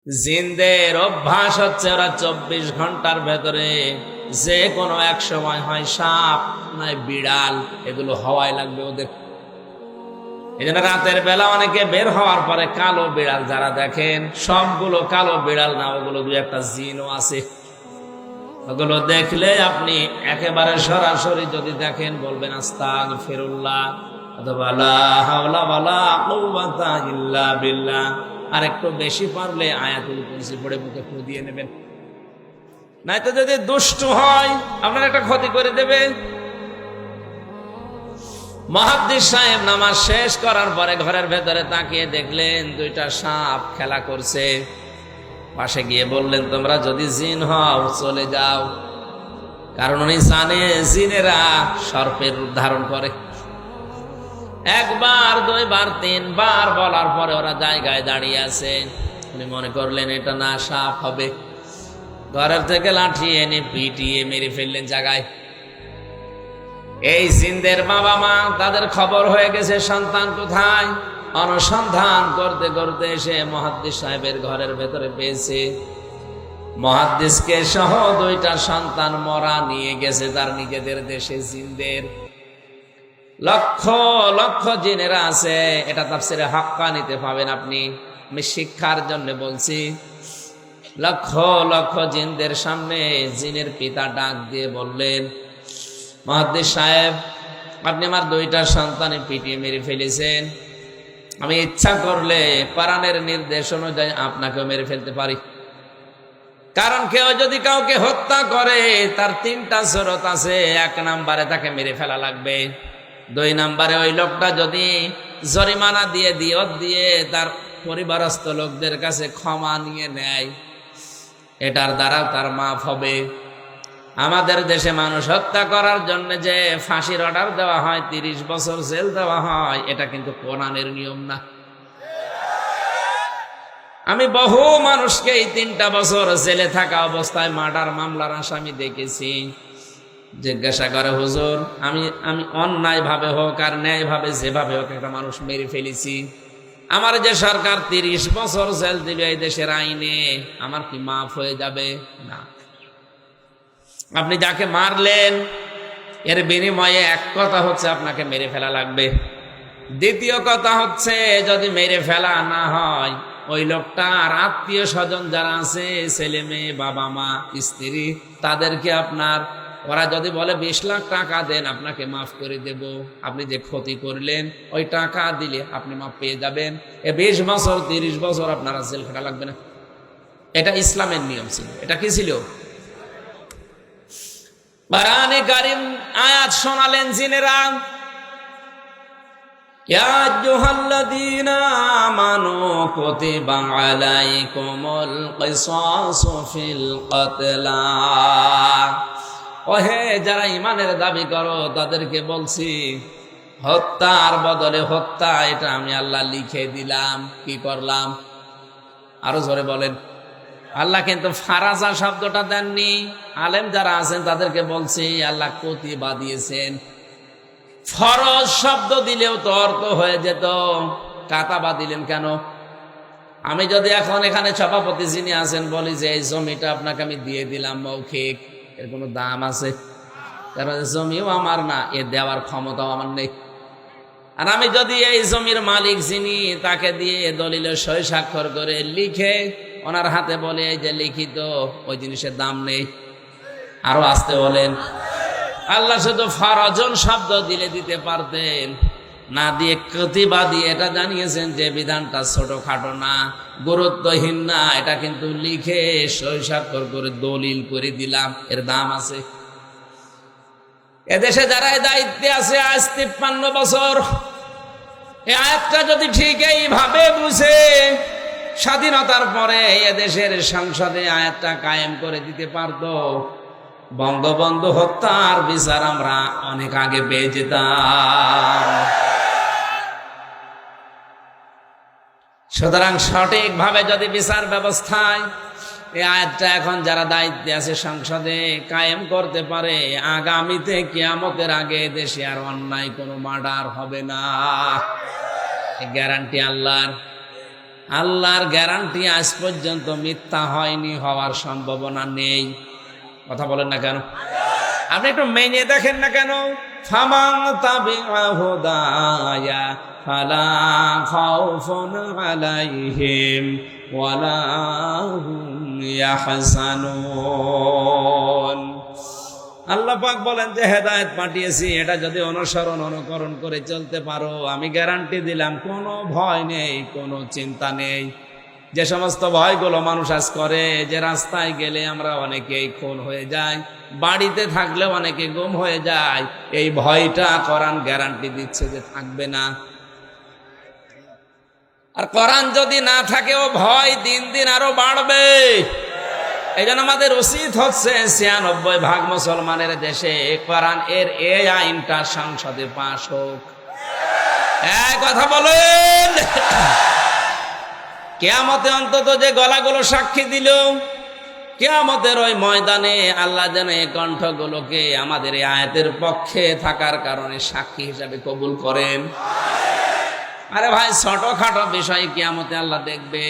জিনদের অভ্যাস হচ্ছে ওরা 24 ঘন্টার ভেতরে যে কোনো এক সময় হয় সাপ নয় বিড়াল, এগুলো হওয়াই লাগবে ওদের। এই জন্য রাতের বেলা অনেকে বের হওয়ার পরে কালো বিড়াল যারা দেখেন, সবগুলো কালো বিড়াল না, ওগুলো দুই একটা জিনও আছে। ওগুলো দেখলে আপনি একেবারে সরাসরি যদি দেখেন বলবেন আস্তাগফিরুল্লাহ অথবা লা হাওলা ওয়ালা কুওয়াতা ইল্লা বিল্লাহ। আর একটু বেশি পারলে আয়াতুল কুরসি পড়ে মুখে ফু দিয়ে নেবেন, নয়তো যদি দুষ্ট হয় আপনার একটা ক্ষতি করে দেবে। মুহাদ্দিস সাহেব নামাজ শেষ করার পরে ঘরের ভেতরে তাকিয়ে দেখলেন দুইটা সাপ খেলা করছে। পাশে গিয়ে বললেন, তোমরা যদি জিন হও চলে যাও, কারণ উনি জানে জিনেরা সর্পের রূপ ধারণ করে। একবার দুইবার তিনবার বলার পরে ওরা জায়গায় দাঁড়িয়ে আছে। উনি মনে করলেন এটা না সাপ হবে, ঘরের থেকে লাঠি এনে পিটিয়ে মেরে ফেললেন জায়গায়। এই জিনদের বাবা মা তাদের খবর হয়ে গেছে সন্তান কোথায়, অনুসন্ধান করতে করতে এসে মুহাদ্দিস সাহেবের ঘরের ভেতরে পেয়েছে। মুহাদ্দিসকে সহ দুইটা সন্তান মরা নিয়ে গেছে তার নিজেদের দেশে। জিনদের লক্ষ লক্ষ জিনেরা আছে, এটা তাফসিরে হাক্কানিতে পাবেন আপনি। আমি শিক্ষার জন্য বলছি। লক্ষ লক্ষ জিনদের সামনে জিনের পিতা ডাক দিয়ে বললেন, মুহাদ্দিস সাহেব, আপনি আমার দুইটা সন্তানে পিটিয়ে মেরে ফেলেছেন। আমি ইচ্ছা করলে কোরআনের নির্দেশ অনুযায়ী আপনাকেও মেরে ফেলতে পারি। কারণ কেউ যদি কাউকে হত্যা করে তার তিনটা শরত আছে। 1 নম্বরে তাকে মেরে ফেলা লাগবে। 2 নম্বরে ওই লোকটা যদি জরিমানা দিয়ে দিয়ত দিয়ে তার পরিবারস্থ লোকদের কাছে ক্ষমা নিয়ে নেয়, এটার দ্বারাও তার মাফ হবে। আমাদের দেশে মানুষ হত্যা করার জন্য যে ফাঁসির অর্ডার দেওয়া হয়, 30 বছর জেল দেওয়া হয়, এটা কিন্তু কোরআনের নিয়ম না। আমি বহু মানুষকে এই 3টা বছর জেলে থাকা অবস্থায় মার্ডার মামলার আসামি দেখেছি। জিজ্ঞাসা করে, হুজুর, আমি অন্যায় ভাবে হোক আর ন্যায় ভাবে যেভাবে হোক একটা মানুষ মেরে ফেলেছি, আমার যে সরকার 30 বছর জেল দিবে এই দেশের আইনে, আমার কি মাফ হয়ে যাবে? না। আপনি যাকে মারলেন এর বিনিময়ে এক কথা হচ্ছে আপনাকে মেরে ফেলা লাগবে। দ্বিতীয় কথা হচ্ছে যদি মেরে ফেলা না হয়, ওই লোকটা আর আত্মীয় স্বজন যারা আছে, ছেলে মেয়ে, বাবা মা, স্ত্রী, তাদেরকে আপনার, ওরা যদি বলে 20 লাখ টাকা দেন আপনাকে মাফ করে দেব, আপনি যে ক্ষতি করলেন ওই টাকা দিলে আপনি মাফ পেয়ে যাবেন। 20 বছর 30 বছর আপনারা জেল খাটা লাগবে না। এটা ইসলামের নিয়ম ছিল। এটা কি ছিল? কোরআনে কারীম আয়াত শোনালেন জিনেরা, ইয়া আইয়ুহাল্লাযীনা আমানু কুতিবা আলাইকুমুল কিসাসু ফিল কতলা। ওহে যারা ঈমানের দাবি করো তাদেরকে বলছি, হত্যার বদলে হত্যা এটা আমি আল্লাহ লিখে দিলাম। কি করলাম? আরো জোরে বলেন। আল্লাহ কিন্তু ফারাজা শব্দটা দেননি। আলেম যারা আছেন তাদেরকে বলছি আল্লাহ কতিবা দিয়েছেন। ফরজ শব্দ দিলেও তো অর্থ হয়ে যেত, কাতাবা দিলেন কেন? আমি যদি এখন এখানে সভাপতি যিনি আছেন বলি যে এই জমিটা আপনাকে আমি দিয়ে দিলাম মৌখিক, এর কোনো দাম আছে? কারণ জমিও আমার না, এ দেওয়ার ক্ষমতাও আমার নেই। আর আমি যদি এই জমির মালিক যিনি, তাকে দিয়ে দলিলে সই স্বাক্ষর করে লিখে ওনার হাতে বলে এই যে লিখিত, ওই জিনিসের দাম নেই। আরো আসতে বলেন। আল্লাহ শুধু ফরজন শব্দ দিলে দিতে পারতেন, না দিয়ে কতিবা দিয়ে এটা জানিয়েছেন যে বিধানটা ছোটখাটো না, গুরুত্বহীন না, এটা কিন্তু লিখে সই স্বাক্ষর করে দলিল করে দিলাম, এর দাম আছে। এদেশে যারা দায়িত্বে আছে আজ 53 বছর, এই আয়াতটা যদি ঠিক এইভাবে বুঝে স্বাধীনতার পরে এদেশের সংসদে আয়াতটা কায়েম করে দিতে পারতো, বঙ্গবন্ধু হত্যার বিচার আমরা অনেক আগে পেয়ে যেতাম। সুতরাং সঠিকভাবে যদি বিচার ব্যবস্থায় এই আয়াতটা এখন যারা দায়িত্বে আছে সংসদে কায়েম করতে পারে, আগামীতে কিয়ামতের আগে দেশে আর অন্যায় কোনো মার্ডার হবে না, গ্যারান্টি আল্লাহর। আল্লাহর গ্যারান্টি আজ পর্যন্ত মিথ্যা হয়নি, হওয়ার সম্ভাবনা নেই। কথা বলেন না কেন? আপনি একটু মেনে দেখেন না কেন? ফামান তাবিআ হুদায়া ফালা খাউফুন আলাইহিম ওয়ালা হুম ইয়াহজানুন। আল্লাহ পাক বলেন যে হেদায়েত পাঠিয়েছি, এটা যদি অনুকরণ করে চলতে পারো, আমি গ্যারান্টি দিলাম কোনো ভয় নেই, কোনো চিন্তা নেই। যে সমস্ত ভয়গুলো মানুষ আজ করে, যে রাস্তায় গেলে আমরা অনেকেই খুন হয়ে যাই, বাড়িতে থাকলেও অনেকে গুম হয়ে যায়, এই ভয়টা কোরআন গ্যারান্টি দিচ্ছে যে থাকবে না। আর কোরআন যদি না থাকে, ও ভয় দিন দিন আরো বাড়বে। এই জন্য আমাদের উচিত হচ্ছে ৯৬% মুসলমানের দেশে কোরআন এর এই আইনটা সংসদে পাশ হোক। এই কথা বলেন। কিয়ামতে অন্তত যে গলাগুলো সাক্ষী দিল, কিয়ামতের ওই ময়দানে আল্লাহ যেন এই কণ্ঠগুলোকে আমাদের এই আয়াতের পক্ষে থাকার কারণে সাক্ষী হিসাবে কবুল করেন। আরে ভাই, ছোটখাটো বিষয় কিয়ামতে আল্লাহ দেখবে।